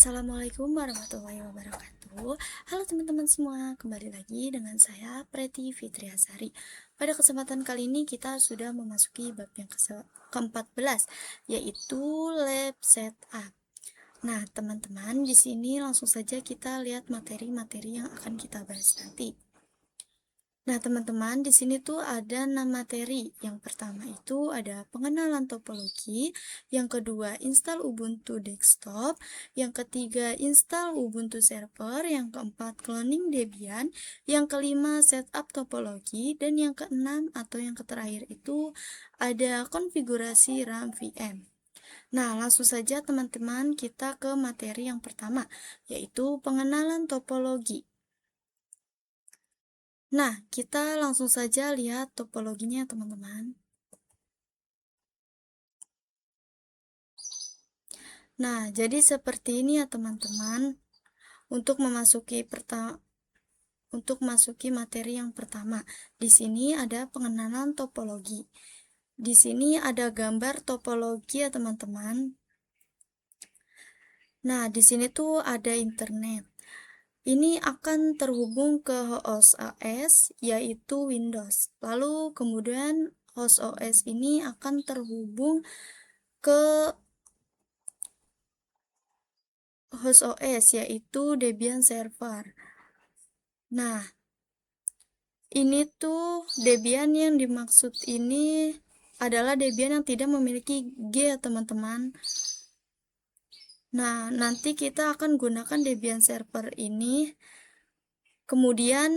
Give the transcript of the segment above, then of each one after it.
Assalamualaikum warahmatullahi wabarakatuh. Halo teman-teman semua, kembali lagi dengan saya Preti Fitriasari. Pada kesempatan kali ini kita sudah memasuki bab yang ke-14, yaitu lab setup. Nah, teman-teman, di sini langsung saja kita lihat materi-materi yang akan kita bahas nanti. Nah, teman-teman, di sini tuh ada 6 materi. Yang pertama itu ada pengenalan topologi, yang kedua install Ubuntu desktop, yang ketiga install Ubuntu server, yang keempat cloning Debian, yang kelima setup topologi, dan yang keenam atau yang terakhir itu ada konfigurasi RAM VM. Nah, langsung saja teman-teman kita ke materi yang pertama, yaitu pengenalan topologi. Nah, kita langsung saja lihat topologinya, teman-teman. Nah, jadi seperti ini ya, teman-teman. Untuk masuki materi yang pertama, di sini ada pengenalan topologi. Di sini ada gambar topologi ya, teman-teman. Nah, di sini tuh ada internet. Ini akan terhubung ke host OS, yaitu Windows. Lalu kemudian host OS ini akan terhubung ke host OS, yaitu Debian server. Nah, ini tuh Debian yang dimaksud ini adalah Debian yang tidak memiliki G ya, teman-teman. Nah, nanti kita akan gunakan Debian server ini. Kemudian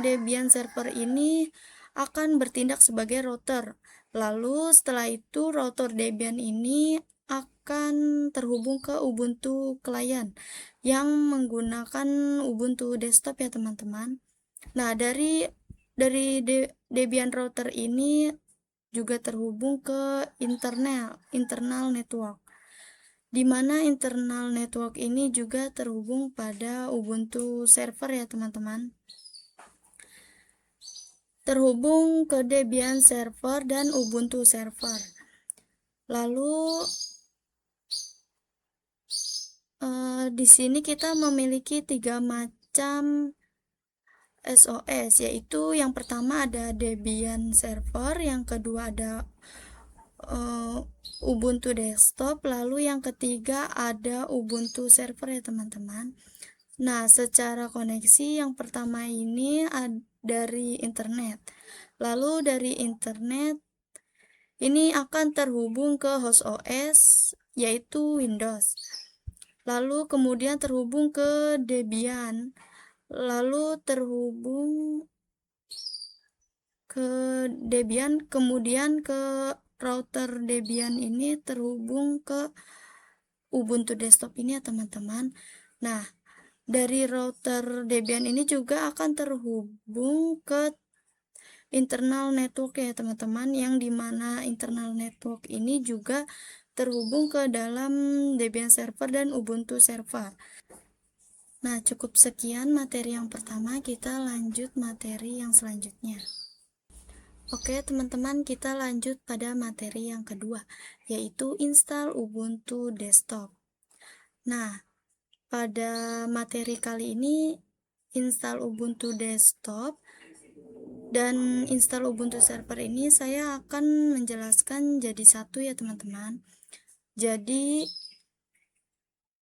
Debian server ini akan bertindak sebagai router. Lalu setelah itu router Debian ini akan terhubung ke Ubuntu client yang menggunakan Ubuntu desktop ya, teman-teman. Nah, dari Debian router ini juga terhubung ke internal network, di mana internal network ini juga terhubung pada Ubuntu server ya, teman-teman. Terhubung ke Debian server dan Ubuntu server. Lalu di sini kita memiliki 3 macam SOS, yaitu yang pertama ada Debian server, yang kedua ada Ubuntu desktop, lalu yang ketiga ada Ubuntu server ya, teman-teman. Nah, secara koneksi yang pertama ini dari internet. Lalu dari internet ini akan terhubung ke host OS, yaitu Windows. Lalu kemudian terhubung ke Debian. Lalu terhubung ke Debian, kemudian ke router Debian ini terhubung ke Ubuntu desktop ini ya, teman-teman. Nah, dari router Debian ini juga akan terhubung ke internal network ya, teman-teman, yang dimana internal network ini juga terhubung ke dalam Debian server dan Ubuntu server. Nah, cukup sekian materi yang pertama, kita lanjut materi yang selanjutnya. Oke, teman-teman, kita lanjut pada materi yang kedua, yaitu install Ubuntu desktop. Nah, pada materi kali ini install Ubuntu desktop dan install Ubuntu server ini saya akan menjelaskan jadi satu ya, teman-teman. Jadi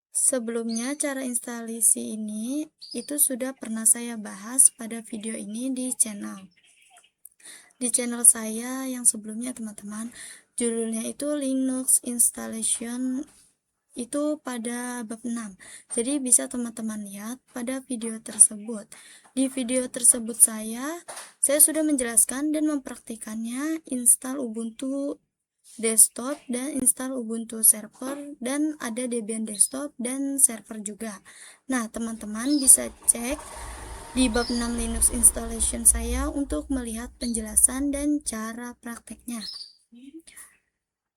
sebelumnya cara instalasi ini itu sudah pernah saya bahas pada video ini di channel saya yang sebelumnya, teman-teman. Judulnya itu Linux Installation, itu pada bab 6. Jadi bisa teman-teman lihat pada video tersebut. Di video tersebut saya sudah menjelaskan dan mempraktikannya install Ubuntu desktop dan install Ubuntu server, dan ada Debian desktop dan server juga. Nah, teman-teman bisa cek di bab 6 Linux installation saya untuk melihat penjelasan dan cara prakteknya.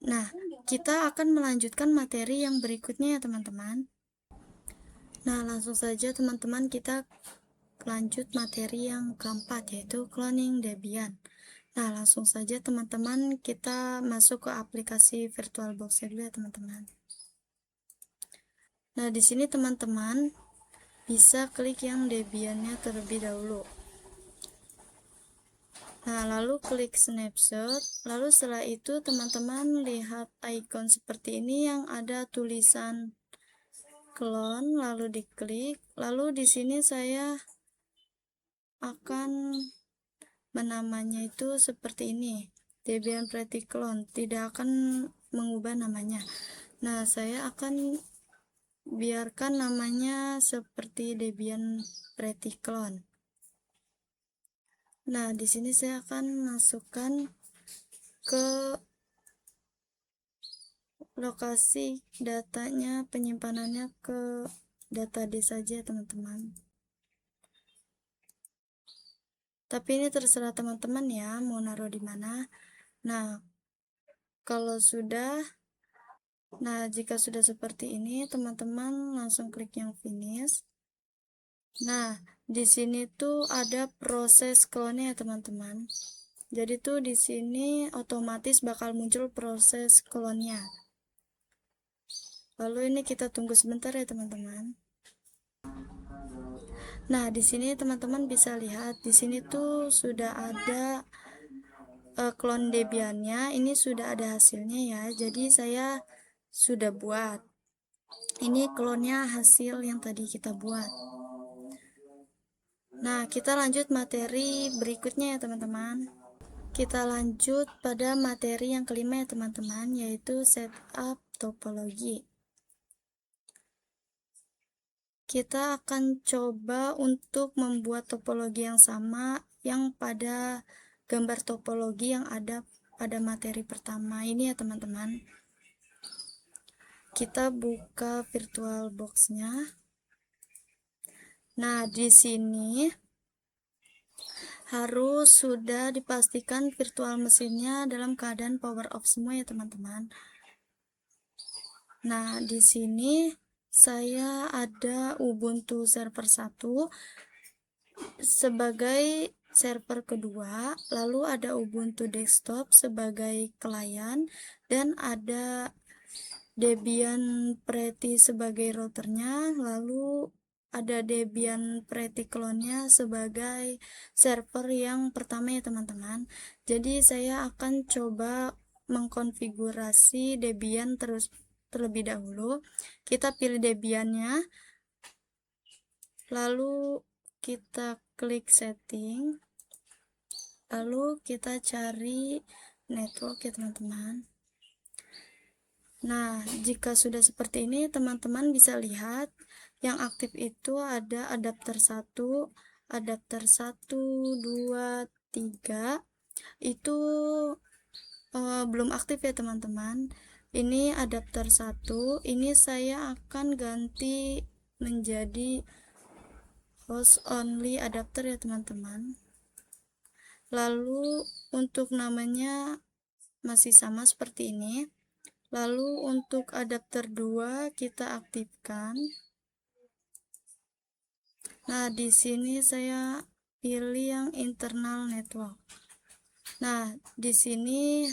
Nah, kita akan melanjutkan materi yang berikutnya ya, teman-teman. Nah, langsung saja teman-teman kita lanjut materi yang keempat, yaitu cloning Debian. Nah, langsung saja teman-teman kita masuk ke aplikasi VirtualBox dulu ya, teman-teman. Nah, di sini teman-teman bisa klik yang Debian-nya terlebih dahulu. Nah, lalu klik snapshot. Lalu setelah itu teman-teman lihat icon seperti ini yang ada tulisan clone, lalu diklik. Lalu di sini saya akan menamanya itu seperti ini, Debian Pretty Clone, tidak akan mengubah namanya. Nah, saya akan biarkan namanya seperti Debian Pretty Clone. Nah, di sini saya akan masukkan ke lokasi datanya, penyimpanannya ke database saja, teman-teman. Tapi ini terserah teman-teman ya, mau naruh di mana. Nah, kalau sudah, jika sudah seperti ini, teman-teman langsung klik yang finish. Nah, di sini tuh ada proses clone ya, teman-teman. Jadi tuh di sini otomatis bakal muncul proses clone-nya. Lalu ini kita tunggu sebentar ya, teman-teman. Nah, di sini teman-teman bisa lihat, di sini tuh sudah ada clone Debian-nya. Ini sudah ada hasilnya ya. Jadi saya sudah buat. Ini clone-nya hasil yang tadi kita buat. Nah, kita lanjut materi berikutnya ya, teman-teman. Kita lanjut pada materi yang kelima ya, teman-teman, yaitu setup topologi. Kita akan coba untuk membuat topologi yang sama yang pada gambar topologi yang ada pada materi pertama ini ya, teman-teman. Kita buka VirtualBox-nya. Nah, di sini harus sudah dipastikan virtual mesinnya dalam keadaan power off semua ya, teman-teman. Nah, di sini saya ada Ubuntu server 1 sebagai server kedua, lalu ada Ubuntu desktop sebagai klien, dan ada Debian Pretty sebagai routernya, lalu ada Debian Pretty clone-nya sebagai server yang pertama ya, teman-teman. Jadi saya akan coba mengkonfigurasi Debian terlebih dahulu. Kita pilih Debian-nya, lalu kita klik setting, lalu kita cari network ya, teman-teman. Nah, jika sudah seperti ini, teman-teman bisa lihat yang aktif itu ada adapter 1, adapter 1, 2, 3. Itu belum aktif ya, teman-teman. Ini adapter 1, ini saya akan ganti menjadi host only adapter ya, teman-teman. Lalu untuk namanya masih sama seperti ini. Lalu untuk adapter 2 kita aktifkan. Nah, di sini saya pilih yang internal network. Nah, di sini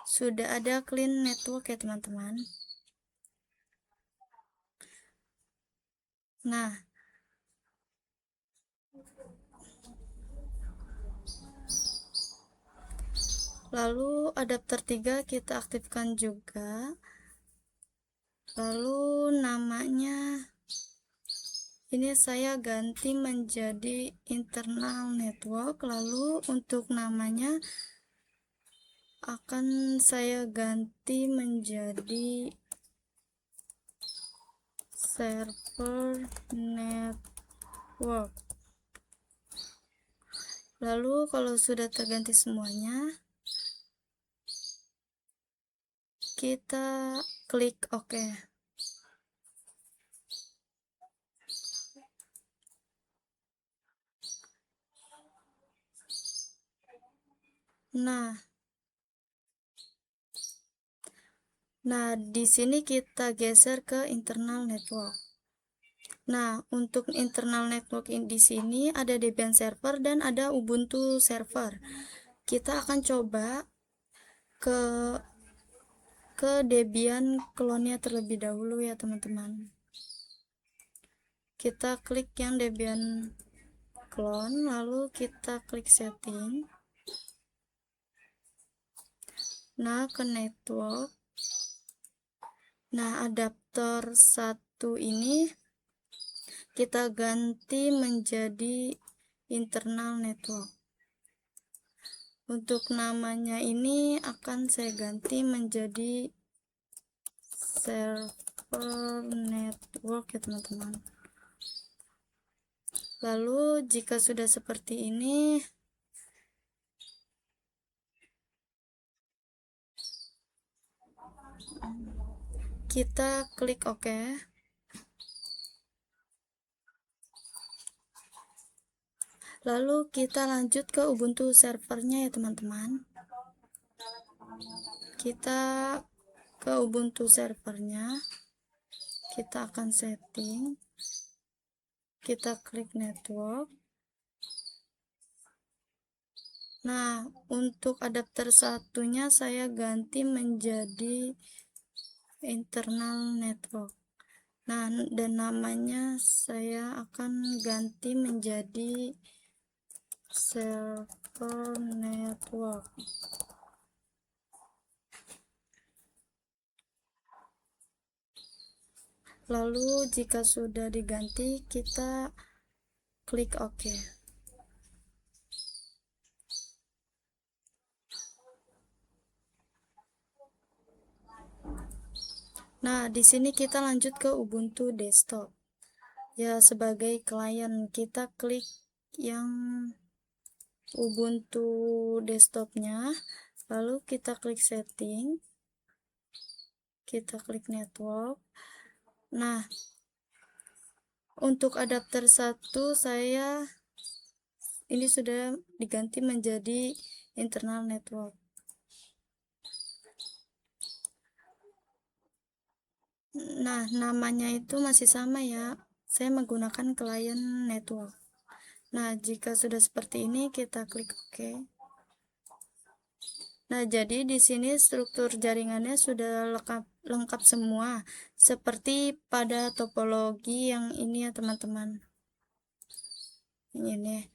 sudah ada clean network ya, teman-teman. Nah, lalu adapter 3 kita aktifkan juga. Lalu namanya ini saya ganti menjadi internal network. Lalu untuk namanya akan saya ganti menjadi server network. Lalu kalau sudah terganti semuanya, kita klik OK. Nah, di sini kita geser ke internal network. Nah, untuk internal network di sini ada Debian server dan ada Ubuntu server. Kita akan coba ke Debian clone-nya terlebih dahulu ya, teman-teman. kita klik yang Debian clone, lalu kita klik setting. Nah, ke network. Nah, adaptor 1 ini kita ganti menjadi internal network. Untuk namanya ini akan saya ganti menjadi server network ya teman-teman. Lalu jika sudah seperti ini, kita klik OK. Lalu kita lanjut ke Ubuntu servernya ya teman-teman. Kita ke Ubuntu servernya, kita akan setting, kita klik network. Nah, untuk adapter satunya saya ganti menjadi internal network. Nah, dan namanya saya akan ganti menjadi server network. Lalu jika sudah diganti, kita klik OK. Nah, di sini kita lanjut ke Ubuntu desktop. Ya, sebagai klien kita klik yang Ubuntu desktopnya, lalu kita klik setting, kita klik network. Nah, untuk adapter 1 saya ini sudah diganti menjadi internal network. Nah, namanya itu masih sama ya. Saya menggunakan klien network. Nah, jika sudah seperti ini kita klik OK. Nah, jadi di sini struktur jaringannya sudah lengkap semua, seperti pada topologi yang ini ya teman-teman. Ini.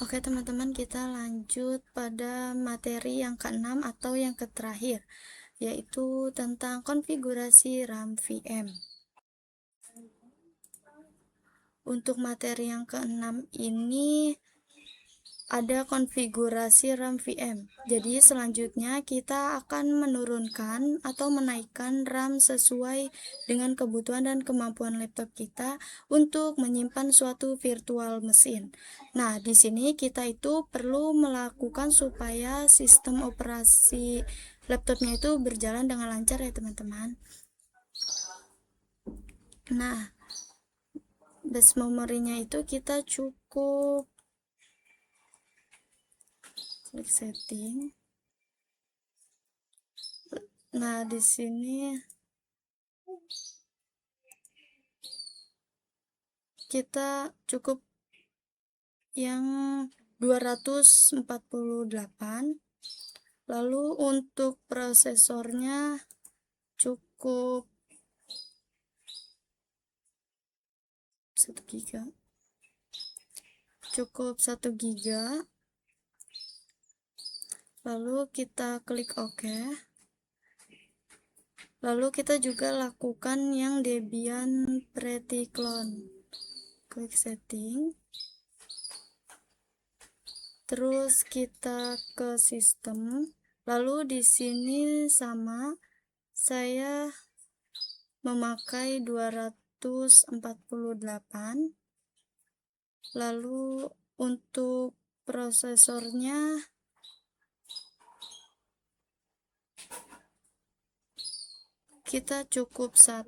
Oke teman-teman, kita lanjut pada materi yang ke-6 atau yang terakhir, yaitu tentang konfigurasi RAM VM. Untuk materi yang ke-6 ini ada konfigurasi RAM VM. Jadi selanjutnya kita akan menurunkan atau menaikkan RAM sesuai dengan kebutuhan dan kemampuan laptop kita untuk menyimpan suatu virtual mesin. Nah, di sini kita itu perlu melakukan supaya sistem operasi laptopnya itu berjalan dengan lancar ya teman-teman. Nah, base memorinya itu kita cukup klik setting. Nah, di sini kita cukup yang 248. Lalu untuk prosesornya cukup 1 GB. Cukup 1 GB. Lalu kita klik OK. Lalu kita juga lakukan yang Debian Pretty Clone. Klik setting. Terus kita ke sistem. Lalu di sini sama, saya memakai 248. Lalu untuk prosesornya kita cukup 1.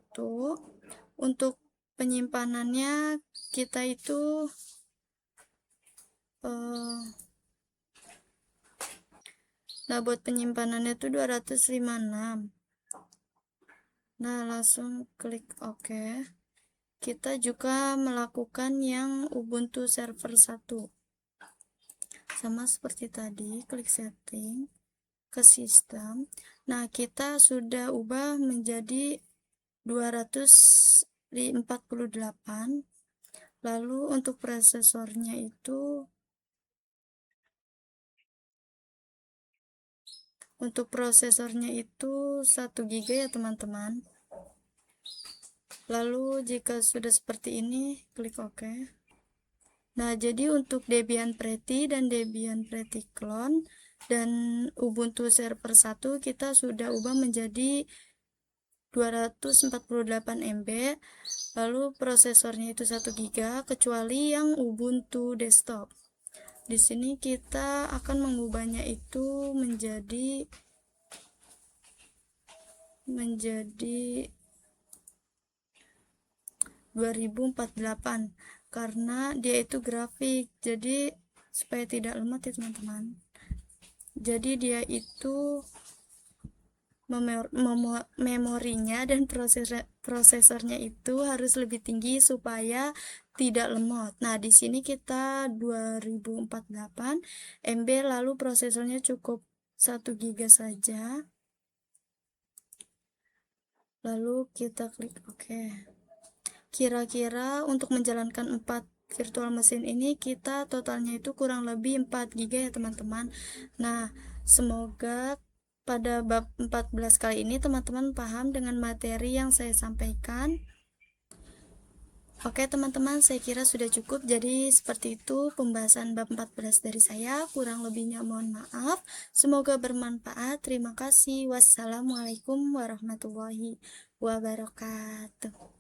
Untuk penyimpanannya kita itu nah buat penyimpanannya itu 256. Nah, langsung klik OK. Kita juga melakukan yang Ubuntu server 1. Sama seperti tadi, klik setting, ke sistem. Nah, kita sudah ubah menjadi 248. Lalu untuk prosesornya itu 1 GB ya teman-teman. Lalu jika sudah seperti ini, klik OK. Nah, jadi untuk Debian Pretty dan Debian Pretty Clone dan Ubuntu Server 1 kita sudah ubah menjadi 248 MB. Lalu prosesornya itu 1 GB kecuali yang Ubuntu desktop. Di sini kita akan mengubahnya itu menjadi 2048 karena dia itu grafik, jadi supaya tidak lemot ya teman-teman. Jadi dia itu memorinya dan prosesornya itu harus lebih tinggi supaya tidak lemot. Nah, di sini kita 2048 MB, lalu prosesornya cukup 1 GB saja. Lalu kita klik OK. Kira-kira untuk menjalankan 4 virtual machine ini kita totalnya itu kurang lebih 4 GB ya teman-teman. Nah, semoga pada bab 14 kali ini teman-teman paham dengan materi yang saya sampaikan. Oke teman-teman, saya kira sudah cukup. Jadi seperti itu pembahasan bab 14 dari saya. Kurang lebihnya mohon maaf. Semoga bermanfaat. Terima kasih. Wassalamualaikum warahmatullahi wabarakatuh.